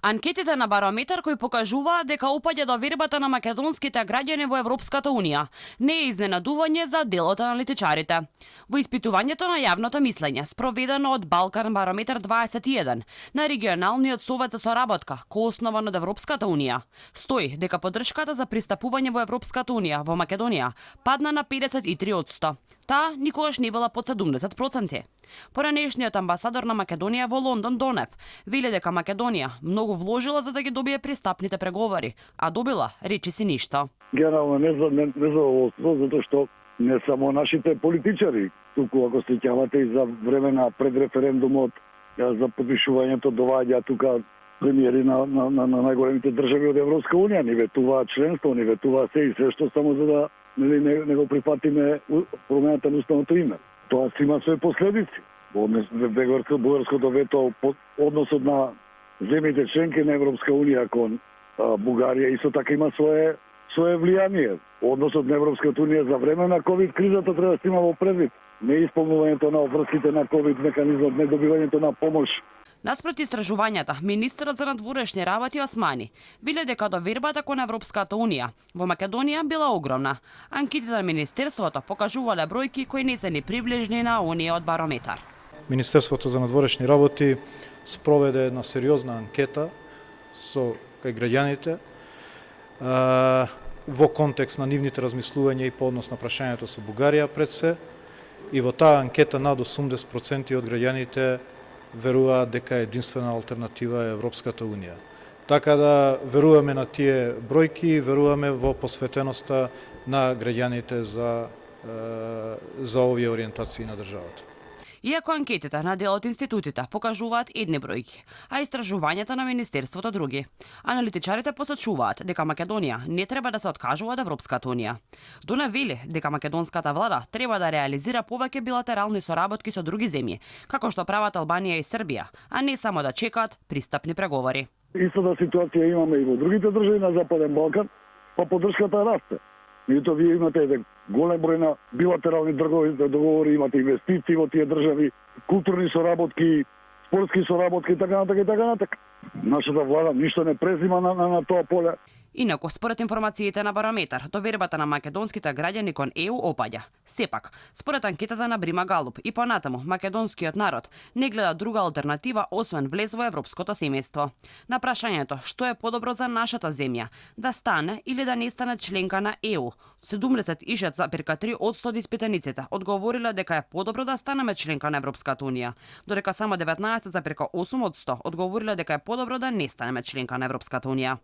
Анкетите на Барометар кои покажуваат дека опаѓа довербата на македонските граѓани во Европската унија не е изненадување за дел од аналитичарите. Во испитувањето на јавното мислење, спроведено од Балкан Барометар 21 на регионалниот совет за соработка, кооснуван од Европската унија, стои дека поддршката за пристапување во Европската унија во Македонија падна на 53%. Таа никогаш не била под 70%. Поранешниот амбасадор на Македонија во Лондон Донев вели дека Македонија многу вложила за да ги добие пристапните преговори, а добила речиси ништо. Генерално незадоволство затоа што не само нашите политичари, туку ако се сеќавате и за време на предреферендумот за подпишувањето доваѓа тука премиери на најголемите држави од Европска унија, ни ветуваат членство, ни ветуваат се и се што само за да не го прифатиме промената на уставното име. Тоа си има своји последици. Бугарското вето по односот на земјите членки на Европска унија кон Бугарија исто така има свое влијание. Односот на Европската унија за време на ковид кризата треба да се има во предвид. Не исполнувањето на обврските на ковид механизмот, не добивањето на помош. Наспроти истражувањата, министерот за надворешни работи Османи вели дека довербата кон Европската унија во Македонија била огромна. Анкетите на министерството покажувале бројки кои не се ни приближни на оние од Барометар. Министерството за надворешни работи спроведе една сериозна анкета кај граѓаните во контекст на нивните размислувања и по однос на прашањето со Бугарија пред се, и во таа анкета над 80% од граѓаните веруваат дека единствена алтернатива е Европската унија. Така да веруваме на тие бројки, веруваме во посветеноста на граѓаните за овие ориентации на државата. Иако анкетите на дел од институтите покажуваат едни бројки, а истражувањата на министерството други, аналитичарите посочуваат дека Македонија не треба да се откажува од Европската унија. Донев вели дека македонската влада треба да реализира повеќе билатерални соработки со други земји, како што прават Албанија и Србија, а не само да чекаат пристапни преговори. Истата ситуација имаме и во другите држави на Западен Балкан, па поддршката расте. Меѓутоа вие имате голем број на билатерални договори, имате инвестиции во тие држави, културни соработки, спортски соработки и така натака. Нашата влада ништо не презима на тоа поле. Инаку, според информациите на Барометар, довербата на македонските граѓани кон ЕУ опаѓа. Сепак, според анкетата на Брима Галуп и понатаму, македонскиот народ не гледа друга алтернатива освен влез во европското семејство. На прашањето што е подобро за нашата земја, да стане или да не стане членка на ЕУ, 76,3% од испитаниците одговориле дека е подобро да станеме членка на Европската унија, додека само 19,8% одговориле дека е подобро да не станеме членка на Европската унија.